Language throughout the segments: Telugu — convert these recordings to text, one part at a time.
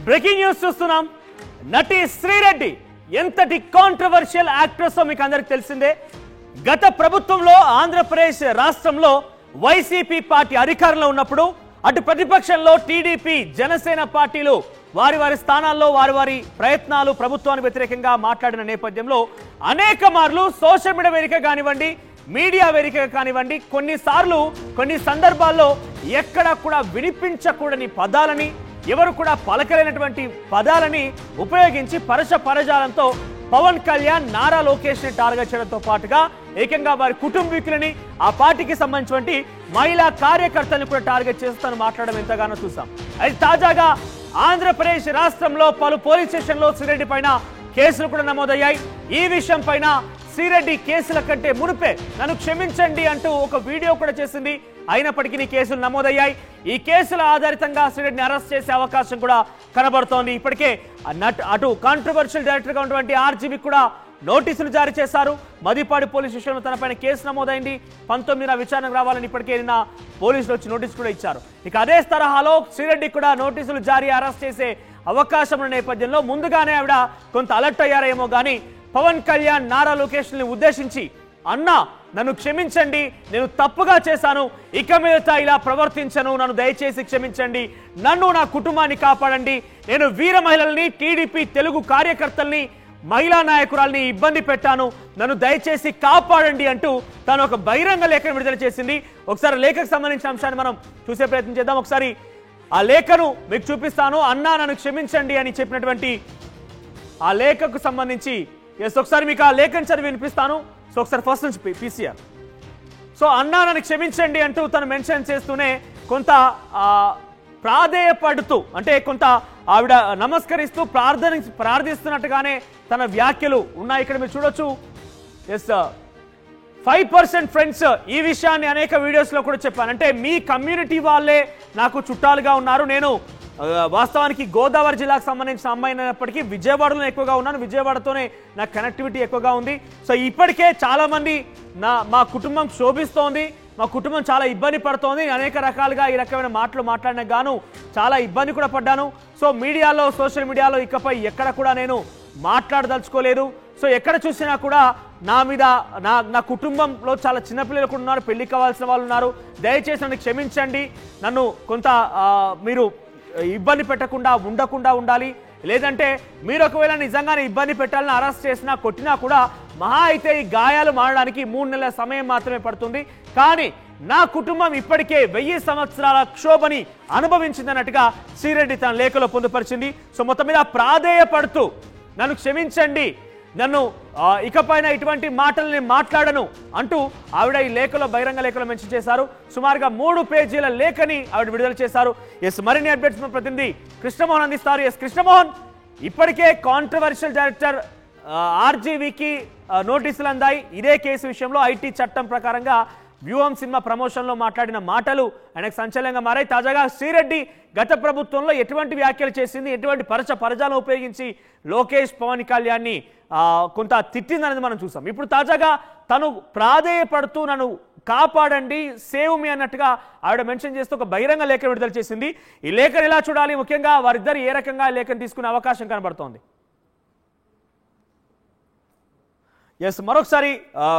బ్రేకింగ్ న్యూస్ చూస్తున్నాం. నటి శ్రీరెడ్డి ఎంతటి కాంట్రవర్షియల్ యాక్ట్రెస్ మీకు అందరికి తెలిసిందే. గత ప్రభుత్వంలో ఆంధ్రప్రదేశ్ రాష్ట్రంలో వైసీపీ పార్టీ అధికారంలో ఉన్నప్పుడు అటు ప్రతిపక్షంలో టీడీపీ జనసేన పార్టీలు వారి వారి స్థానాల్లో వారి ప్రయత్నాలు ప్రభుత్వానికి వ్యతిరేకంగా మాట్లాడిన నేపథ్యంలో అనేక మార్లు సోషల్ మీడియా వేదిక కానివ్వండి, మీడియా వేదిక కానివ్వండి, కొన్నిసార్లు కొన్ని సందర్భాల్లో ఎక్కడ కూడా వినిపించకూడని పదాలని, ఎవరు కూడా పలకలేనటువంటి పదాలని ఉపయోగించి పరజాలంతో పవన్ కళ్యాణ్ నారా లోకేష్ ని టార్గెట్ చేయడంతో పాటుగా ఏకంగా వారి కుటుంబీకులని, ఆ పార్టీకి సంబంధించినటువంటి మహిళా కార్యకర్తలను కూడా టార్గెట్ చేస్తాను మాట్లాడడం ఎంతగానో చూసాం. అయితే తాజాగా ఆంధ్రప్రదేశ్ రాష్ట్రంలో పలు పోలీస్ స్టేషన్లో శ్రీరెడ్డి పైన కేసులు కూడా నమోదయ్యాయి. ఈ విషయం పైన శ్రీరెడ్డి కేసుల కంటే మునిపే నన్ను క్షమించండి అంటూ ఒక వీడియో కూడా చేసింది. అయినప్పటికీ కేసులు నమోదయ్యాయి. ఈ కేసుల ఆధారితంగా శ్రీరెడ్డిని అరెస్ట్ చేసే అవకాశం కూడా కనబడుతోంది. ఇప్పటికే అటు కాంట్రవర్షియల్ డైరెక్టర్గా ఉన్నటువంటి ఆర్జీబీ కూడా నోటీసులు జారీ చేశారు. మదిపాడి పోలీస్ స్టేషన్లో తనపైన కేసు నమోదైంది. 19న విచారణకు రావాలని ఇప్పటికే నిన్న పోలీసులు వచ్చి నోటీసు కూడా ఇచ్చారు. ఇక అదే తరహాలో శ్రీరెడ్డి కూడా నోటీసులు జారీ అరెస్ట్ చేసే అవకాశం ఉన్న నేపథ్యంలో ముందుగానే ఆవిడ కొంత అలర్ట్ అయ్యారేమో కానీ పవన్ కళ్యాణ్ నారా లోకేష్ ని ఉద్దేశించి అన్నా నన్ను క్షమించండి, నేను తప్పుగా చేశాను, ఇక మీదట ఇలా ప్రవర్తించను, నన్ను దయచేసి క్షమించండి, నన్ను నా కుటుంబాన్ని కాపాడండి, నేను వీర మహిళల్ని, టీడీపీ తెలుగు కార్యకర్తల్ని, మహిళా నాయకురాల్ని ఇబ్బంది పెట్టాను, నన్ను దయచేసి కాపాడండి అంటూ తాను ఒక బహిరంగ లేఖను విడుదల చేసింది. ఒకసారి లేఖకు సంబంధించిన అంశాన్ని మనం చూసే ప్రయత్నం చేద్దాం. ఒకసారి ఆ లేఖను మీకు చూపిస్తాను. అన్నా నన్ను క్షమించండి అని చెప్పినటువంటి ఆ లేఖకు సంబంధించి ఒకసారి మీకు ఆ లేఖను చదివి వినిపిస్తాను. సో ఒకసారి ఫస్ట్ నుంచి పీసీఆర్. సో అన్నా నన్ను క్షమించండి అంటూ తను మెన్షన్ చేస్తూనే కొంత ప్రాధేయపడుతూ, అంటే కొంత ఆవిడ నమస్కరిస్తూ ప్రార్థిస్తున్నట్టుగానే తన వ్యాఖ్యలు ఉన్నాయి. ఇక్కడ మీరు చూడొచ్చు. 5% ఫ్రెండ్స్, ఈ విషయాన్ని అనేక వీడియోస్లో కూడా చెప్పాను. అంటే మీ కమ్యూనిటీ వాళ్ళే నాకు చుట్టాలుగా ఉన్నారు. నేను వాస్తవానికి గోదావరి జిల్లాకు సంబంధించిన అమ్మాయి అయినప్పటికీ విజయవాడలో ఎక్కువగా ఉన్నాను, విజయవాడతోనే నా కనెక్టివిటీ ఎక్కువగా ఉంది. సో ఇప్పటికే చాలామంది మా కుటుంబం శోభిస్తోంది, మా కుటుంబం చాలా ఇబ్బంది పడుతోంది, అనేక రకాలుగా ఈ రకమైన మాటలు మాట్లాడిన గాను చాలా ఇబ్బంది కూడా పడ్డాను. సో మీడియాలో, సోషల్ మీడియాలో ఇకపై ఎక్కడ కూడా నేను మాట్లాడదలుచుకోలేదు. సో ఎక్కడ చూసినా కూడా నా మీద నా కుటుంబంలో చాలా చిన్నపిల్లలు కూడా ఉన్నారు, పెళ్లి కావాల్సిన వాళ్ళు ఉన్నారు, దయచేసి నన్ను క్షమించండి, నన్ను కొంత మీరు ఇబ్బంది ఉండకుండా ఉండాలి, లేదంటే మీరు ఒకవేళ నిజంగానే ఇబ్బంది పెట్టాలని అరెస్ట్ చేసినా కొట్టినా కూడా మహా అయితే ఈ గాయాలు మారడానికి 3 నెలల సమయం మాత్రమే పడుతుంది. కానీ నా కుటుంబం ఇప్పటికే 1000 సంవత్సరాల క్షోభని అనుభవించిందన్నట్టుగా శ్రీరెడ్డి తన లేఖలో పొందుపరిచింది. సో మొత్తం మీద ప్రాధేయపడుతూ నన్ను క్షమించండి, నన్ను ఇకపైన ఇటువంటి మాటల్ని మాట్లాడను అంటూ ఆవిడ ఈ లేఖలో, బహిరంగ లేఖలో మెన్షన్ చేశారు. సుమారుగా 3 పేజీల లేఖని ఆవిడ విడుదల చేశారు. మరిన్ని అప్డేట్స్ ప్రతినిధి కృష్ణమోహన్ అందిస్తారు. కృష్ణమోహన్, ఇప్పటికే కాంట్రవర్షియల్ డైరెక్టర్ ఆర్జీవీకి నోటీసులు అందాయి. ఇదే కేసు విషయంలో ఐటీ చట్టం ప్రకారంగా వ్యూహం సినిమా ప్రమోషన్లో మాట్లాడిన మాటలు ఆయనకు సంచలనంగా మారాయి. తాజాగా శ్రీరెడ్డి గత ప్రభుత్వంలో ఎటువంటి వ్యాఖ్యలు చేసింది, ఎటువంటి పరజాలను ఉపయోగించి లోకేష్ పవన్ కళ్యాణ్ని కొంత తిట్టిందనేది మనం చూసాం. ఇప్పుడు తాజాగా తను ప్రాధేయపడుతూ నన్ను కాపాడండి, సేవ్ మీ అన్నట్టుగా ఆవిడ మెన్షన్ చేస్తూ ఒక బహిరంగ లేఖ విడుదల చేసింది. ఈ లేఖను ఎలా చూడాలి, ముఖ్యంగా వారిద్దరు ఏ రకంగా లేఖను తీసుకునే అవకాశం కనబడుతోంది? మరొకసారి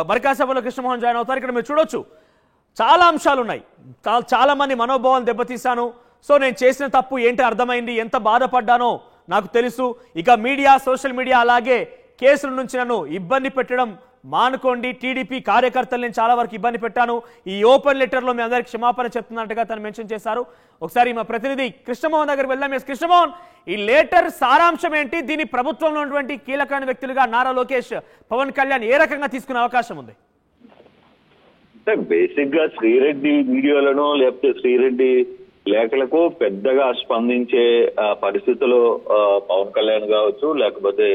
మరికాసేపట్లో కృష్ణమోహన్ జాయిన్ అవుతారు. ఇక్కడ మీరు చూడొచ్చు, చాలా అంశాలు ఉన్నాయి. చాలా మంది మనోభావాలు దెబ్బతీశాను, సో నేను చేసిన తప్పు ఏంటి అర్థమైంది, ఎంత బాధపడ్డానో నాకు తెలుసు, ఇక మీడియా, సోషల్ మీడియా అలాగే కేసుల నుంచి నన్ను ఇబ్బంది పెట్టడం మానుకోండి, టీడీపీ కార్యకర్తలు నేను చాలా వరకు ఇబ్బంది పెట్టాను, ఈ ఓపెన్ లెటర్లో మీ అందరికి క్షమాపణ చెప్తున్నట్టుగా తను మెన్షన్ చేశారు. ఒకసారి మా ప్రతినిధి కృష్ణమోహన్ దగ్గరికి వెళ్దాం. కృష్ణమోహన్, ఈ లెటర్ సారాంశం ఏంటి, దీని ప్రభుత్వంలో ఉన్నటువంటి కీలకమైన వ్యక్తులుగా నారా లోకేష్, పవన్ కళ్యాణ్ ఏ రకంగా తీసుకునే అవకాశం ఉంది? బేసిక్ గా శ్రీరెడ్డి వీడియోలను లేకపోతే శ్రీరెడ్డి లేఖలకు పెద్దగా స్పందించే పరిస్థితుల్లో పవన్ కళ్యాణ్ కావచ్చు, లేకపోతే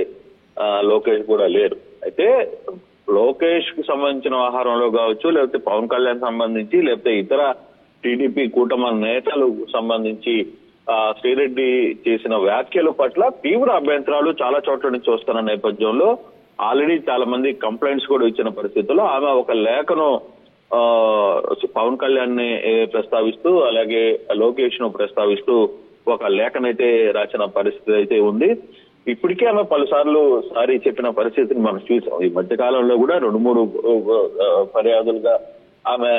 లోకేష్ కూడా లేరు. అయితే లోకేష్ కు సంబంధించిన వ్యవహారంలో కావచ్చు, లేకపోతే పవన్ కళ్యాణ్ సంబంధించి, లేకపోతే ఇతర టీడీపీ కూటమి నేతలు సంబంధించి శ్రీరెడ్డి చేసిన వ్యాఖ్యల పట్ల తీవ్ర అభ్యంతరాలు చాలా చోట్ల నుంచి వస్తున్న నేపథ్యంలో ఆల్రెడీ చాలా మంది కంప్లైంట్స్ కూడా ఇచ్చిన పరిస్థితుల్లో ఆమె ఒక లేఖను పవన్ కళ్యాణ్ ని ప్రస్తావిస్తూ అలాగే లోకేష్ ను ప్రస్తావిస్తూ ఒక లేఖనైతే రాసిన పరిస్థితి అయితే ఉంది. ఇప్పటికే ఆమె పలుసార్లు సారీ చెప్పిన పరిస్థితిని మనం చూసాం. ఈ మధ్య కాలంలో కూడా 2-3 ఫిర్యాదులుగా ఆమె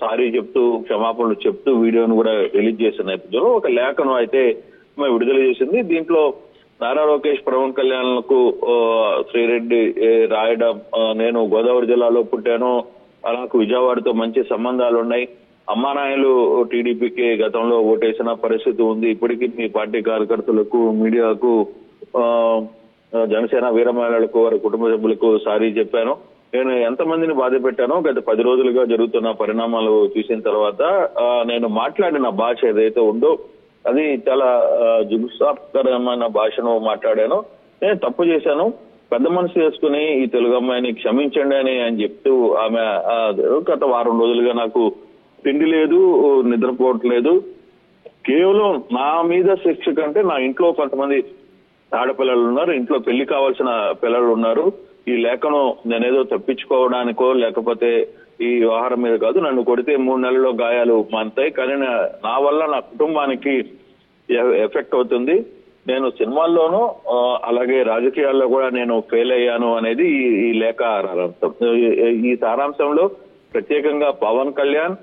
సారీ చెప్తూ క్షమాపణలు చెప్తూ వీడియోను కూడా రిలీజ్ చేసిన నేపథ్యంలో ఒక లేఖను అయితే ఆమె విడుదల చేసింది. దీంట్లో నారా లోకేష్, పవన్ కళ్యాణ్లకు శ్రీరెడ్డి రాయడం, నేను గోదావరి జిల్లాలో పుట్టాను, నాకు విజయవాడతో మంచి సంబంధాలు ఉన్నాయి, అమ్మానాయలు టీడీపీకి గతంలో ఓటేసిన పరిస్థితి ఉంది, ఇప్పటికీ మీ పార్టీ కార్యకర్తలకు, మీడియాకు, జనసేన వీరమహిళలకు, వారి కుటుంబ సభ్యులకు సారీ చెప్పాను, నేను ఎంతమందిని బాధ పెట్టానో గత 10 రోజులుగా జరుగుతున్న పరిణామాలు చూసిన తర్వాత నేను మాట్లాడిన భాష ఏదైతే ఉందో అది చాలా జుగుప్సాకరమైన భాషను మాట్లాడాను, నేను తప్పు చేశాను, పెద్ద మనసు చేసుకుని ఈ తెలుగు అమ్మాయిని క్షమించండి అని ఆయన చెప్తూ ఆమె గత 1 వారం రోజులుగా నాకు తిండి లేదు, నిద్రపోవట్లేదు, కేవలం నా మీద శిక్ష కంటే నా ఇంట్లో కొంతమంది ఆడపిల్లలు ఉన్నారు, ఇంట్లో పెళ్లి కావాల్సిన పిల్లలు ఉన్నారు, ఈ లేఖను నేనేదో తప్పించుకోవడానికో లేకపోతే ఈ వ్యవహారం మీద కాదు, నన్ను కొడితే 3 నెలల్లో గాయాలు మానుతాయి, కానీ నా వల్ల నా కుటుంబానికి ఎఫెక్ట్ అవుతుంది, నేను సినిమాల్లోనూ అలాగే రాజకీయాల్లో కూడా నేను ఫెయిల్ అయ్యాను అనేది ఈ లేఖ సారాంశం. ఈ సారాంశంలో ప్రత్యేకంగా పవన్ కళ్యాణ్,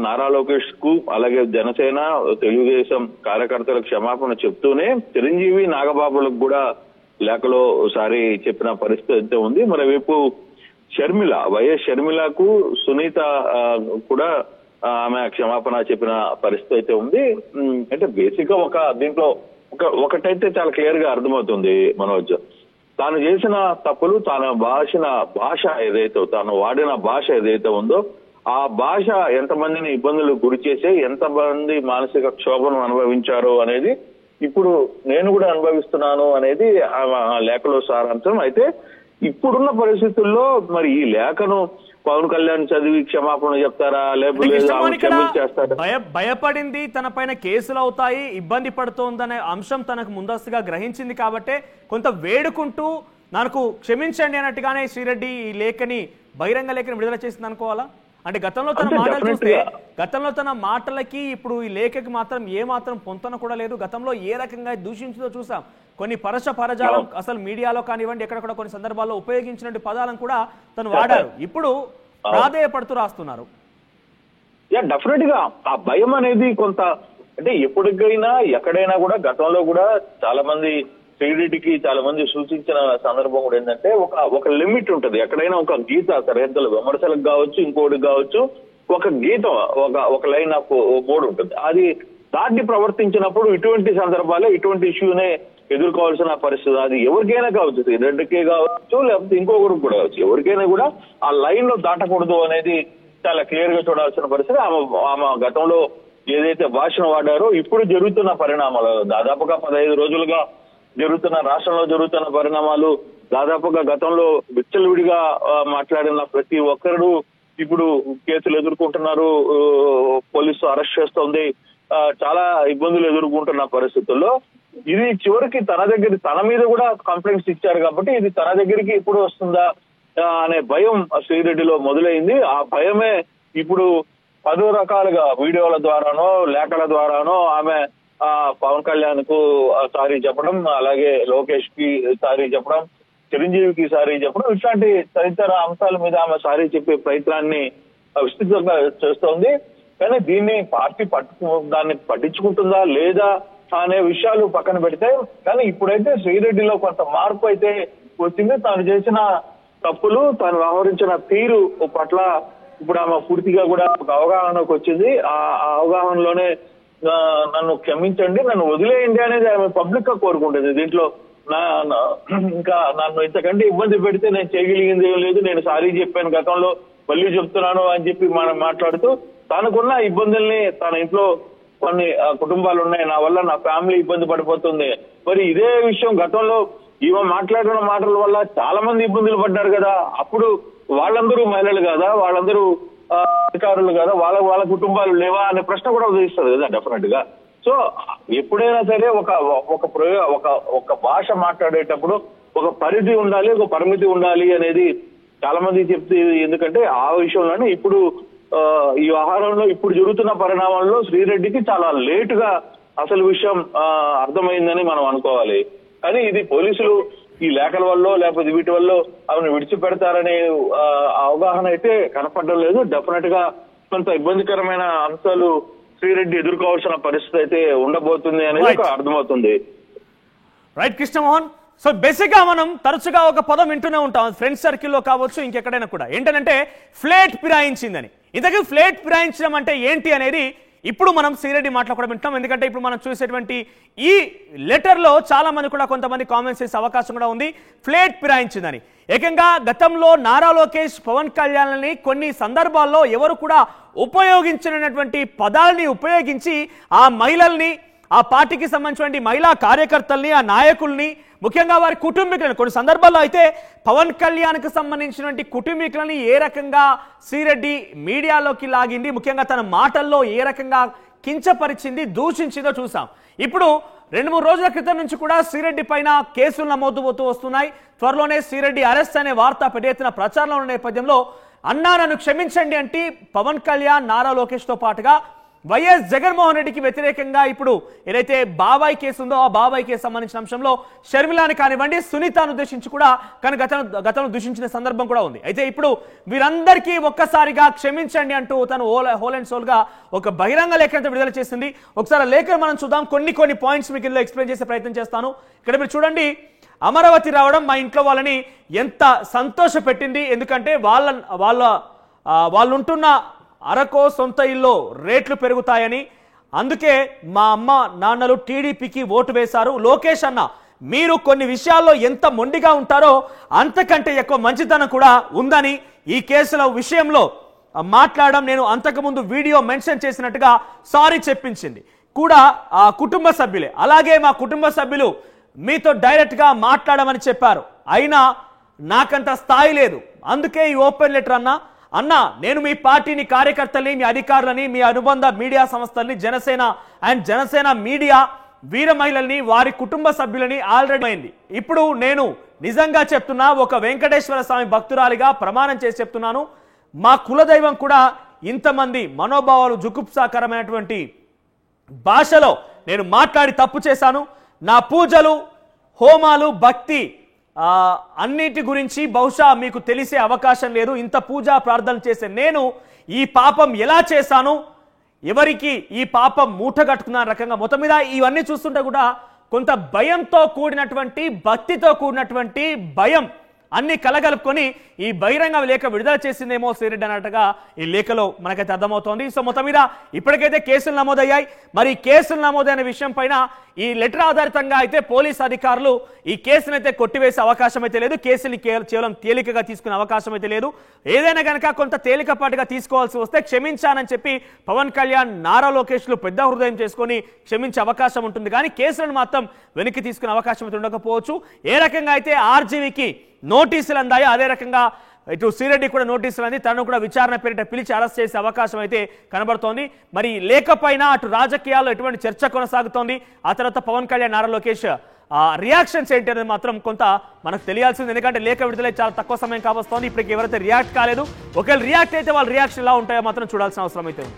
నారా లోకేష్ కు అలాగే జనసేన, తెలుగుదేశం కార్యకర్తలకు క్షమాపణ చెప్తూనే చిరంజీవి, నాగబాబులకు కూడా లేఖలో ఒకసారి చెప్పిన పరిస్థితి అయితే ఉంది. మరోవైపు షర్మిల, వైఎస్ షర్మిలకు సునీత కూడా ఆమె క్షమాపణ చెప్పిన పరిస్థితి అయితే ఉంది. అంటే బేసిక్ గా దీంట్లో ఒకటైతే చాలా క్లియర్ గా అర్థమవుతుంది మనోజ్, తాను చేసిన తప్పులు, తాను భాష ఏదైతే, తాను వాడిన భాష ఏదైతే ఉందో ఆ భాష ఎంతమందిని ఇబ్బందులు గురి చేసే, ఎంతమంది మానసిక క్షోభను అనుభవించారో అనేది ఇప్పుడు నేను కూడా అనుభవిస్తున్నాను అనేది ఆ లేఖలో సారాంశం. అయితే ఇప్పుడున్న పరిస్థితుల్లో మరి ఈ లేఖను పవన్ కళ్యాణ్ చదివి క్షమాపణ చెప్తారా, లేకపోతే భయపడింది, తన పైన కేసులు అవుతాయి, ఇబ్బంది పడుతోందనే అంశం తనకు ముందస్తుగా గ్రహించింది కాబట్టి కొంత వేడుకుంటూ నాకు క్షమించండి అన్నట్టుగానే శ్రీరెడ్డి ఈ లేఖని, బహిరంగ లేఖని విడుదల చేసింది అనుకోవాలా? అంటే గతంలో తన మాటలు చూస్తే, గతంలో తన మాటలకి ఇప్పుడు ఈ లేఖకి మాత్రం ఏ మాత్రం పొంతన కూడా లేదు. గతంలో ఏ రకంగా దూషించిందో చూసాం. కొన్ని పరజాలం అసలు మీడియాలో కానివ్వండి, ఎక్కడ కూడా కొన్ని సందర్భాల్లో ఉపయోగించిన పదాలను కూడా తను వాడారు. ఇప్పుడు ప్రాధేయపడుతూ రాస్తున్నారు. డెఫినెట్ గా ఆ భయం అనేది కొంత, అంటే ఎప్పటికైనా ఎక్కడైనా కూడా గతంలో కూడా చాలా మంది శ్రీరెడ్డికి చాలా మంది సూచించిన సందర్భం కూడా ఏంటంటే ఒక లిమిట్ ఉంటది, ఎక్కడైనా ఒక గీత, సరిహద్దుల విమర్శలకు కావచ్చు, ఇంకోటి కావచ్చు, ఒక గీత, ఒక లైన్ ఆఫ్ మోడ్ ఉంటుంది. అది దాటి ప్రవర్తించినప్పుడు ఇటువంటి సందర్భాలే, ఇటువంటి ఇష్యూనే ఎదుర్కోవాల్సిన పరిస్థితి. అది ఎవరికైనా కావచ్చు, శ్రీరెడ్డికే కావచ్చు, లేకపోతే ఇంకొకరికి కూడా కావచ్చు, ఎవరికైనా కూడా ఆ లైన్ లో దాటకూడదు అనేది చాలా క్లియర్ గా చూడాల్సిన పరిస్థితి. ఆమె గతంలో ఏదైతే భాషను వాడారో ఇప్పుడు జరుగుతున్న పరిణామాలు, దాదాపుగా 15 రోజులుగా రాష్ట్రంలో జరుగుతున్న పరిణామాలు, దాదాపుగా గతంలో విచ్చలవిడిగా మాట్లాడిన ప్రతి ఒక్కరు ఇప్పుడు కేసులు ఎదుర్కొంటున్నారు, పోలీసు అరెస్ట్ చేస్తోంది, చాలా ఇబ్బందులు ఎదుర్కొంటున్న పరిస్థితుల్లో ఇది చివరికి తన మీద కూడా కంప్లైంట్స్ ఇచ్చారు కాబట్టి ఇది తన దగ్గరికి ఎప్పుడు వస్తుందా అనే భయం శ్రీరెడ్డిలో మొదలైంది. ఆ భయమే ఇప్పుడు 10 రకాలుగా వీడియోల ద్వారానో లేఖల ద్వారానో ఆమె పవన్ కళ్యాణ్ కు సారీ చెప్పడం, అలాగే లోకేష్ కి సారీ చెప్పడం, చిరంజీవికి సారీ చెప్పడం, ఇట్లాంటి తదితర అంశాల మీద ఆమె సారీ చెప్పే ప్రయత్నాన్ని విస్తృతంగా చేస్తోంది. కానీ దీన్ని పార్టీ దాన్ని పట్టించుకుంటుందా లేదా అనే విషయాలు పక్కన పెడితే, కానీ ఇప్పుడైతే శ్రీరెడ్డిలో కొంత మార్పు అయితే వచ్చింది. తాను చేసిన తప్పులు, తాను వ్యవహరించిన తీరు పట్ల ఇప్పుడు ఆమె పూర్తిగా కూడా ఒక అవగాహనకు వచ్చింది. ఆ అవగాహనలోనే నన్ను క్షమించండి, నన్ను వదిలేయండి అనేది ఆమె పబ్లిక్ గా కోరుకుంటుంది. దీంట్లో ఇంకా నన్ను ఇంతకంటే ఇబ్బంది పెడితే నేను చేయగలిగింది ఏం లేదు, నేను సారీ చెప్పాను గతంలో, మళ్ళీ చెప్తున్నాను అని చెప్పి మనం మాట్లాడుతూ తనకున్న ఇబ్బందుల్ని, తన ఇంట్లో కొన్ని కుటుంబాలు ఉన్నాయి, నా వల్ల నా ఫ్యామిలీ ఇబ్బంది పడిపోతుంది, మరి ఇదే విషయం గతంలో ఈమె మాట్లాడిన మాటల వల్ల చాలా మంది ఇబ్బందులు పడ్డారు కదా, అప్పుడు వాళ్ళందరూ మహిళలు కదా, వాళ్ళందరూ అధికారులు కదా, వాళ్ళ కుటుంబాలు లేవా అనే ప్రశ్న కూడా ఉదయిస్తుంది కదా డెఫినెట్ గా. సో ఎప్పుడైనా సరే ఒక భాష మాట్లాడేటప్పుడు ఒక పరిధి ఉండాలి, ఒక పరిమితి ఉండాలి అనేది చాలా మంది చెప్తే, ఎందుకంటే ఆ విషయంలోనే ఇప్పుడు ఈ వ్యవహారంలో ఇప్పుడు జరుగుతున్న పరిణామాల్లో శ్రీరెడ్డికి చాలా లేటుగా అసలు విషయం అర్థమైందని మనం అనుకోవాలి. కానీ ఇది పోలీసులు ఈ లేఖల వల్ల లేకపోతే వీటి వల్ల ఆమెను విడిచిపెడతారనే అవగాహన అయితే కనపడడం లేదు. డెఫినెట్ గా కొంత ఇబ్బందికరమైన అంశాలు శ్రీరెడ్డి ఎదుర్కోవాల్సిన పరిస్థితి అయితే ఉండబోతుంది అనేది అర్థమవుతుంది. రైట్ కృష్ణమోహన్. సో బేసిక్ గా మనం తరచుగా ఒక పదం వింటూనే ఉంటాం ఫ్రెండ్స్ సర్కిల్లో కావచ్చు ఇంకెక్కడైనా కూడా, ఏంటంటే ఫ్లేట్ ఫిరాయించిందని. ఇంతకీ ఫ్లేట్ ఫిరాయించడం అంటే ఏంటి అనేది ఇప్పుడు మనం శ్రీరెడ్డి మాటలు కూడా వింటాం. ఎందుకంటే ఇప్పుడు మనం చూసేటువంటి ఈ లెటర్లో చాలా మంది కూడా కొంతమంది కామెంట్స్ చేసే అవకాశం కూడా ఉంది. ఫ్లేట్ ఫిరాయించిందని ఏకంగా గతంలో నారా లోకేష్ పవన్ కళ్యాణ్ని కొన్ని సందర్భాల్లో ఎవరు కూడా ఉపయోగించినటువంటి పదాలని ఉపయోగించి ఆ మహిళల్ని, ఆ పార్టీకి సంబంధించినటువంటి మహిళా కార్యకర్తల్ని, ఆ నాయకుల్ని, ముఖ్యంగా వారి కుటుంబీకులను, కొన్ని సందర్భాల్లో అయితే పవన్ కళ్యాణ్కి సంబంధించినటువంటి కుటుంబీకులని ఏ రకంగా శ్రీరెడ్డి మీడియాలోకి లాగింది, ముఖ్యంగా తన మాటల్లో ఏ రకంగా కించపరిచింది, దూషించిందో చూసాం. ఇప్పుడు 2-3 రోజుల క్రితం నుంచి కూడా శ్రీరెడ్డి పైన కేసులు నమోదుపోతూ వస్తున్నాయి. త్వరలోనే శ్రీరెడ్డి అరెస్ట్ అనే వార్త పెద్ద ఎత్తున ప్రచారంలో ఉన్న నేపథ్యంలో అన్నా నన్ను క్షమించండి అంటే పవన్ కళ్యాణ్, నారా లోకేష్తో పాటుగా వైఎస్ జగన్మోహన్ రెడ్డికి వ్యతిరేకంగా ఇప్పుడు ఏదైతే బాబాయ్ కేసు ఉందో ఆ బాబాయ్ కేసు సంబంధించిన అంశంలో షర్మిలాని కానివ్వండి, సునీతను ఉద్దేశించి కూడా కానీ గతంలో దూషించిన సందర్భం కూడా ఉంది. అయితే ఇప్పుడు వీరందరికీ ఒక్కసారిగా క్షమించండి అంటూ తను హోల్ అండ్ సోల్ గా ఒక బహిరంగ లేఖను విడుదల చేసింది. ఒకసారి లేఖను మనం చూద్దాం. కొన్ని పాయింట్స్ మీకు ఇందులో ఎక్స్ప్లెయిన్ చేసే ప్రయత్నం చేస్తాను. ఇక్కడ మీరు చూడండి, అమరావతి రావడం మా ఇంట్లో వాళ్ళని ఎంత సంతోష పెట్టింది. ఎందుకంటే వాళ్ళు ఉంటున్న అరకో సొంత ఇల్లు రేట్లు పెరుగుతాయని, అందుకే మా అమ్మ నాన్నలు టీడీపీకి ఓటు వేశారు. లోకేష్ అన్న మీరు కొన్ని విషయాల్లో ఎంత మొండిగా ఉంటారో అంతకంటే ఎక్కువ మంచితనం కూడా ఉందని ఈ కేసుల విషయంలో మాట్లాడడం, నేను అంతకుముందు వీడియో మెన్షన్ చేసినట్టుగా సారీ చెప్పించింది కూడా ఆ కుటుంబ సభ్యులే. అలాగే మా కుటుంబ సభ్యులు మీతో డైరెక్ట్గా మాట్లాడమని చెప్పారు. అయినా నాకంత స్థాయి లేదు, అందుకే ఈ ఓపెన్ లెటర్ అన్నా నేను మీ పార్టీని, కార్యకర్తల్ని, మీ అధికారులని, మీ అనుబంధ మీడియా సంస్థల్ని, జనసేన మీడియా వీర మహిళల్ని, వారి కుటుంబ సభ్యులని ఆల్రెడీ అయింది. ఇప్పుడు నేను నిజంగా చెప్తున్నా, ఒక వెంకటేశ్వర స్వామి భక్తురాలిగా ప్రమాణం చేసి చెప్తున్నాను, మా కులదైవం కూడా ఇంతమంది మనోభావాలు జుగుప్సాకరమైనటువంటి భాషలో నేను మాట్లాడి తప్పు చేశాను. నా పూజలు, హోమాలు, భక్తి అన్నిటి గురించి బహుశా మీకు తెలిసే అవకాశం లేదు. ఇంత పూజా ప్రార్థన చేసే నేను ఈ పాపం ఎలా చేశాను, ఎవరికి ఈ పాపం మూట కట్టుకున్న రకంగా మొత్తం మీద ఇవన్నీ చూస్తుంటే కూడా కొంత భయంతో కూడినటువంటి, భక్తితో కూడినటువంటి భయం అన్ని కలగలుపుకొని ఈ బహిరంగ లేఖ విడుదల చేసిందేమో శ్రీరెడ్డి అన్నట్టుగా ఈ లేఖలో మనకైతే అర్థమవుతోంది. సో మొత్తం మీద ఇప్పటికైతే కేసులు నమోదయ్యాయి. మరి కేసులు నమోదైన విషయం పైన ఈ లెటర్ ఆధారితంగా అయితే పోలీస్ అధికారులు ఈ కేసును అయితే కొట్టివేసే అవకాశం అయితే లేదు. కేసుని కేవలం తేలికగా తీసుకునే అవకాశం అయితే లేదు. ఏదైనా కనుక కొంత తేలికపాటుగా తీసుకోవాల్సి వస్తే క్షమించానని చెప్పి పవన్ కళ్యాణ్, నారా లోకేష్లు పెద్ద హృదయం చేసుకొని క్షమించే అవకాశం ఉంటుంది. కానీ కేసులను మాత్రం వెనక్కి తీసుకునే అవకాశం అయితే ఉండకపోవచ్చు. ఏ రకంగా అయితే ఆర్జీవీకి నోటీసులు అందాయో అదే రకంగా ఇటు శ్రీరెడ్డి కూడా నోటీసులు అంది, తనను కూడా విచారణ పేరిట పిలిచి అరెస్ట్ చేసే అవకాశం అయితే కనబడుతోంది. మరి లేఖపైన అటు రాజకీయాల్లో ఎటువంటి చర్చ కొనసాగుతోంది, ఆ తర్వాత పవన్ కళ్యాణ్, నారా లోకేష్ రియాక్షన్స్ ఏంటి అనేది మాత్రం కొంత మనకు తెలియాల్సింది. ఎందుకంటే లేఖ విడుదల చాలా తక్కువ సమయం కావస్తోంది. ఇప్పటికి ఎవరైతే రియాక్ట్ కాలేదు, ఒకవేళ రియాక్ట్ అయితే వాళ్ళ రియాక్షన్ ఎలా ఉంటాయో మాత్రం చూడాల్సిన అవసరం అయితే ఉంది.